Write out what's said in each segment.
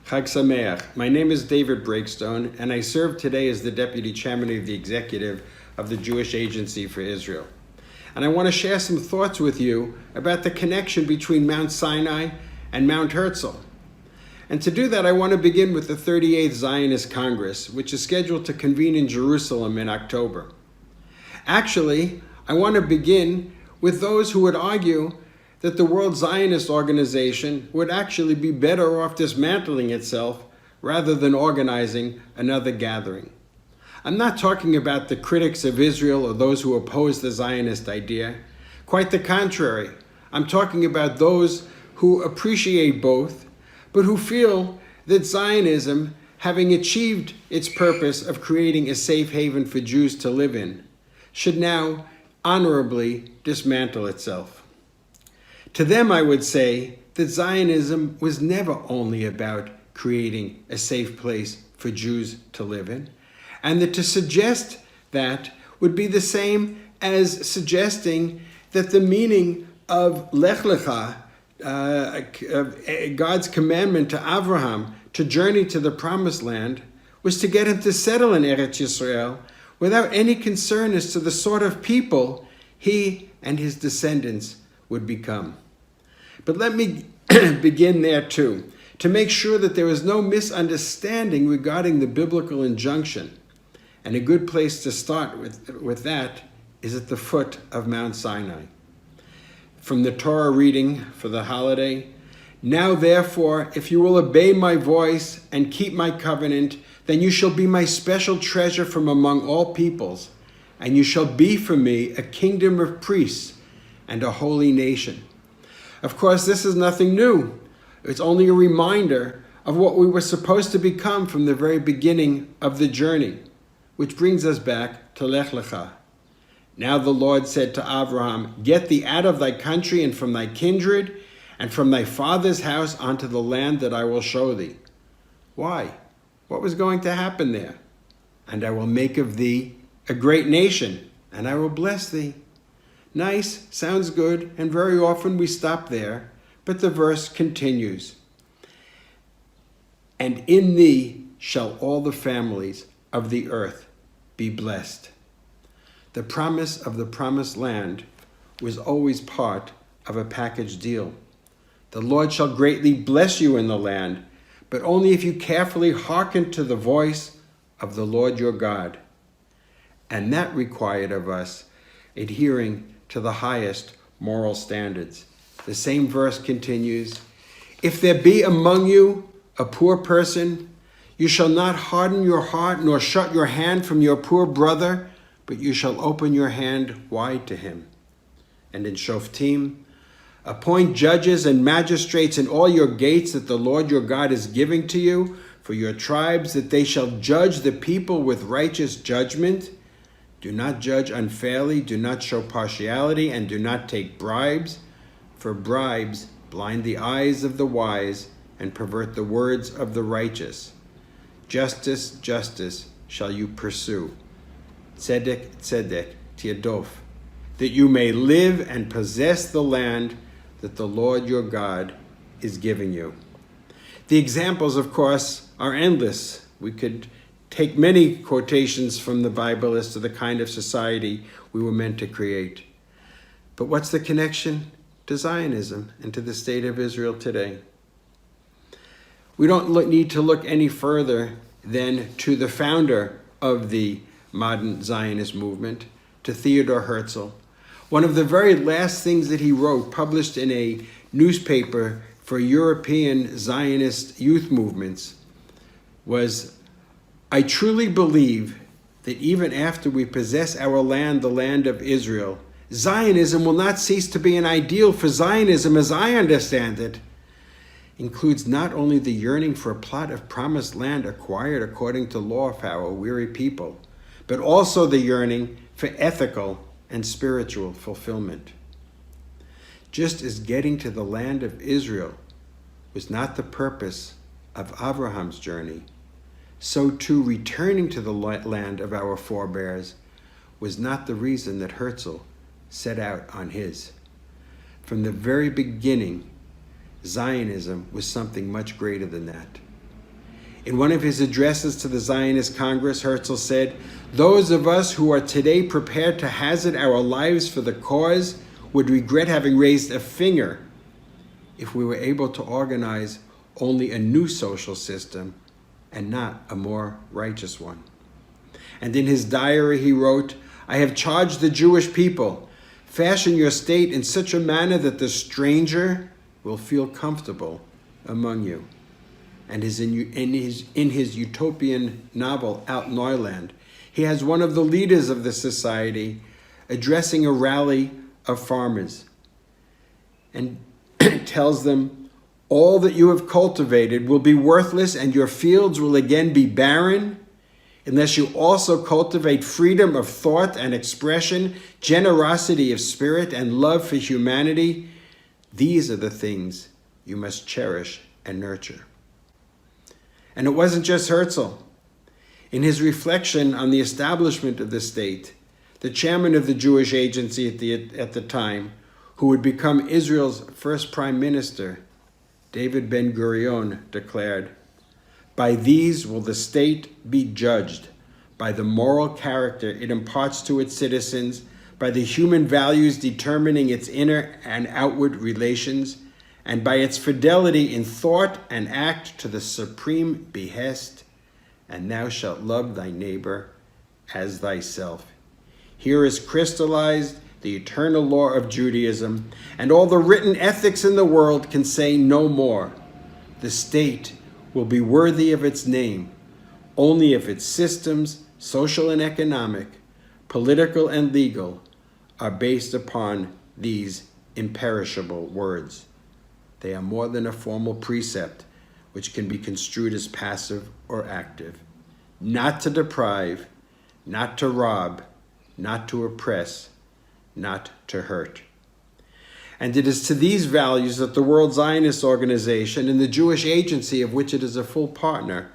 Chag Sameach. My name is David Breakstone, and I serve today as the Deputy Chairman of the Executive of the Jewish Agency for Israel. And I want to share some thoughts with you about the connection between Mount Sinai and Mount Herzl. And to do that, I want to begin with the 38th Zionist Congress, which is scheduled to convene in Jerusalem in October. Actually, I want to begin with those who would argue that the World Zionist Organization would actually be better off dismantling itself rather than organizing another gathering. I'm not talking about the critics of Israel or those who oppose the Zionist idea. Quite the contrary. I'm talking about those who appreciate both, but who feel that Zionism, having achieved its purpose of creating a safe haven for Jews to live in, should now honorably dismantle itself. To them, I would say that Zionism was never only about creating a safe place for Jews to live in, and that to suggest that would be the same as suggesting that the meaning of Lech Lecha, God's commandment to Abraham to journey to the Promised Land, was to get him to settle in Eretz Yisrael without any concern as to the sort of people he and his descendants would become. But let me begin there too, to make sure that there is no misunderstanding regarding the biblical injunction. And a good place to start with that is at the foot of Mount Sinai. From the Torah reading for the holiday, "Now therefore, if you will obey my voice and keep my covenant, then you shall be my special treasure from among all peoples, and you shall be for me a kingdom of priests and a holy nation." Of course, this is nothing new. It's only a reminder of what we were supposed to become from the very beginning of the journey, which brings us back to Lech Lecha. "Now the Lord said to Abraham, get thee out of thy country and from thy kindred and from thy father's house unto the land that I will show thee." Why? What was going to happen there? "And I will make of thee a great nation, and I will bless thee." Nice, sounds good, and very often we stop there, but the verse continues. "And in thee shall all the families of the earth be blessed." The promise of the promised land was always part of a package deal. The Lord shall greatly bless you in the land, but only if you carefully hearken to the voice of the Lord your God. And that required of us adhering to the highest moral standards. The same verse continues, "If there be among you a poor person, you shall not harden your heart nor shut your hand from your poor brother, but you shall open your hand wide to him." And in Shoftim, "Appoint judges and magistrates in all your gates that the Lord your God is giving to you for your tribes, that they shall judge the people with righteous judgment. Do not judge unfairly, do not show partiality, and do not take bribes, for bribes blind the eyes of the wise and pervert the words of the righteous. Justice, justice shall you pursue. Tzedek, tzedek, tiadof, that you may live and possess the land that the Lord your God is giving you." The examples, of course, are endless. We could take many quotations from the Bible as to the kind of society we were meant to create. But what's the connection to Zionism and to the state of Israel today? We don't need to look any further than to the founder of the modern Zionist movement, to Theodor Herzl. One of the very last things that he wrote, published in a newspaper for European Zionist youth movements, was, "I truly believe that even after we possess our land, the land of Israel, Zionism will not cease to be an ideal, for Zionism, as I understand it, includes not only the yearning for a plot of promised land acquired according to law for our weary people, but also the yearning for ethical and spiritual fulfillment." Just as getting to the land of Israel was not the purpose of Abraham's journey, so too returning to the land of our forebears was not the reason that Herzl set out on his. From the very beginning, Zionism was something much greater than that. In one of his addresses to the Zionist Congress, Herzl said, "Those of us who are today prepared to hazard our lives for the cause would regret having raised a finger if we were able to organize only a new social system and not a more righteous one." And in his diary he wrote, "I have charged the Jewish people, fashion your state in such a manner that the stranger will feel comfortable among you." And in his utopian novel, Out Neuland, he has one of the leaders of the society addressing a rally of farmers and tells them, "All that you have cultivated will be worthless and your fields will again be barren unless you also cultivate freedom of thought and expression, generosity of spirit, and love for humanity. These are the things you must cherish and nurture." And it wasn't just Herzl. In his reflection on the establishment of the state, the chairman of the Jewish Agency at the time, who would become Israel's first prime minister, David Ben-Gurion, declared, "By these will the state be judged, by the moral character it imparts to its citizens, by the human values determining its inner and outward relations, and by its fidelity in thought and act to the supreme behest, and thou shalt love thy neighbor as thyself." Here is crystallized the eternal law of Judaism, and all the written ethics in the world can say no more. The state will be worthy of its name only if its systems, social and economic, political and legal, are based upon these imperishable words. They are more than a formal precept which can be construed as passive or active. Not to deprive, not to rob, not to oppress, not to hurt. And it is to these values that the World Zionist Organization and the Jewish Agency, of which it is a full partner,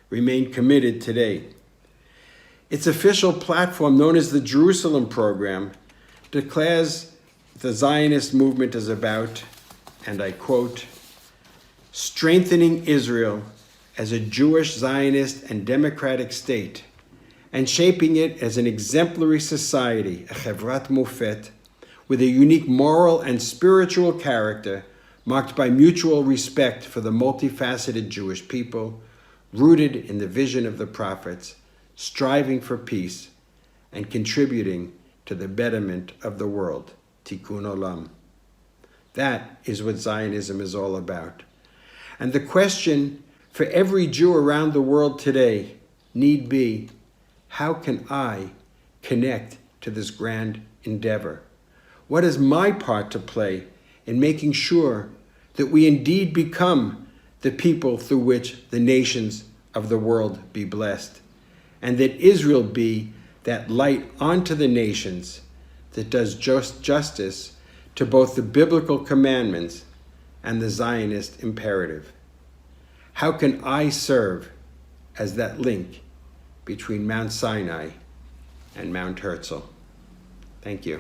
remain committed today. Its official platform, known as the Jerusalem Program, declares the Zionist movement is about, and I quote, "strengthening Israel as a Jewish, Zionist, and democratic state, and shaping it as an exemplary society, a chevrat mofet, with a unique moral and spiritual character marked by mutual respect for the multifaceted Jewish people, rooted in the vision of the prophets, striving for peace, and contributing to the betterment of the world, Tikun olam." That is what Zionism is all about. And the question for every Jew around the world today need be, how can I connect to this grand endeavor? What is my part to play in making sure that we indeed become the people through which the nations of the world be blessed, and that Israel be that light onto the nations that does justice to both the biblical commandments and the Zionist imperative? How can I serve as that link between Mount Sinai and Mount Herzl? Thank you.